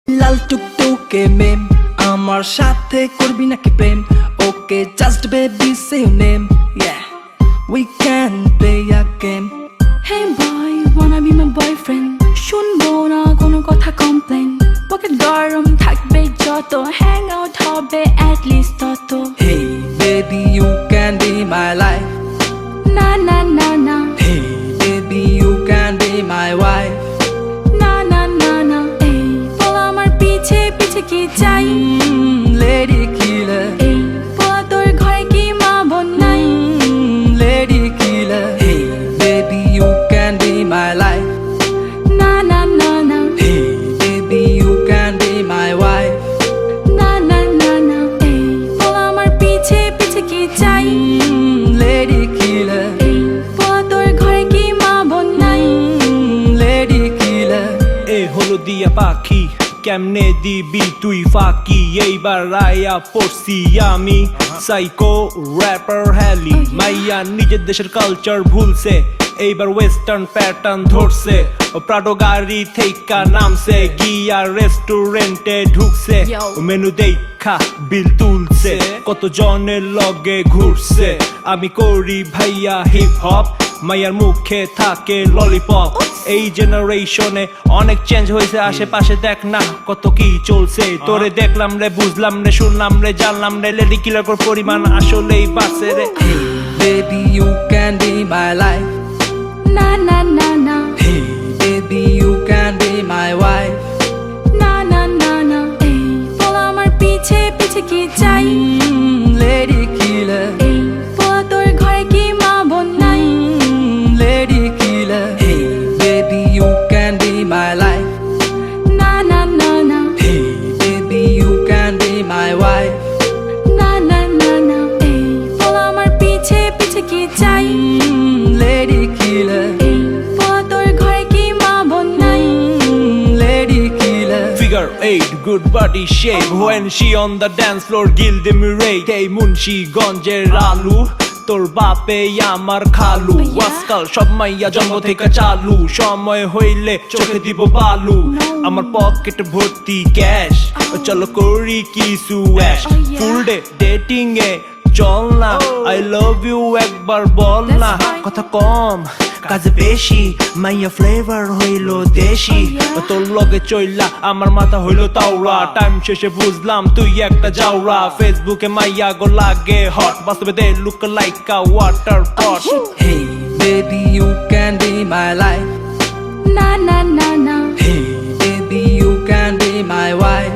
লাল টুকটুকে মেম আমার সাথে করবি নাকি প্রেম? Okay just baby say your name, yeah we can play a game. Hey boy, wanna be my boyfriend? শুনবো না কোনো কথা কমপ্লেন, পকেট গরম থাকবে যত, হ্যাং আউট হবে at least তত। Hey baby you can be my life, না না না না, hey baby you can be my wife. না না না না, এই বল আমার পিছে পিছে কি চাই? Lady killer, এই বল তোর ঘরে কি মা বোন নাই? lady killer. Hey baby you can be my life, না না না না, hey baby you can be my wife. না না না না, এই বল আমার পিছে পিছে কি চাই? Lady killer, এই বল তোর ঘরে কি মা বোন নাই? lady killer. এ হলো দিয়া পাখি, কেমনে দিবি তুই ফাঁকি? এইবার রায়া পড়ছি আমি, সাইকো র্যাপার হ্যালি। মাইয়া নিজের দেশের কালচার ভুলছে, এইবার ওয়েস্টার্ন প্যাটার্ন ধরছে। প্রাডো গাড়ি থেইকা নামছে, গিয়া রেস্টুরেন্টে ঢুকছে। Yo. মেনু দেখা বিল তুলছে, কত জনের লগে ঘুরছে। আমি করি ভাইয়া হিপ হপ, মাইয়ার মুখে থাকে ললিপপ। এই জেনারেশনে অনেক চেঞ্জ হয়েছে, আশেপাশে দেখ না কত কি চলছে। তোরে দেখলাম রে, বুঝলাম রে, শুনলাম রে, জানলাম রে, লেডি কিলার কর পরিমাণ আসলেই বাড়ছে রে। Hey baby you can be my life, না না না না, hey baby you can be my wife. না না না না, এই বল আমার পিছে পিছে কি চাই? Lady killer, এই বল তোর ঘরে কি মা বোন নাই? lady killer. Hey baby you can be my life, না না না না, hey baby you can be my wife. না না না না, এই বল আমার পিছে পিছে কি চাই? Lady killer, এই বল তোর ঘরে কি মা বোন নাই? lady killer. Figure 8, good body shape. When she on the dance floor, gilde mirate. এই মুন্সিগঞ্জের আলু, তোর বাপে আমার খালু। আজকাল সব মাইয়া জন্ম থেকে চালু, সময় হইলে চোখে দিব বালু। আমার পকেট ভর্তি ক্যাশ, চলো করি কিছু অ্যাশ। Oh, yeah. ফুল ডে ডেটিং এ চল না, আই লাভ ইউ একবার বল না। That's fine. কথা কম কাজে বেশি, মাইয়া ফ্লেভার হইল দেশি। Oh, yeah. তোর লগে চইলা আমার মাথা হইল তাওরা, টাইম শেষে বুঝলাম তুই একটা জাউরা। ফেসবুকে মাইয়া গো লাগে হট, বাস্তবে they look like a water pot. Hey baby you can be my life, না না না না, hey baby you can be my wife.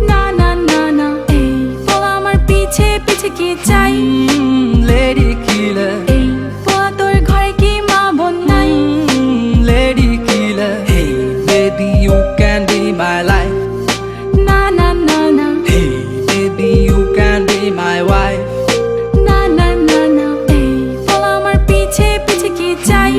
না না না না, এই বল আমার পিছে পিছে কি চাই? Lady killer, এই বল তোর ঘরে কি মা বোন নাই? lady killer. Hey baby you can be my life, না না না না, hey baby you can be my wife. না না না না, এই বল আমার পিছে পিছে কি চাই?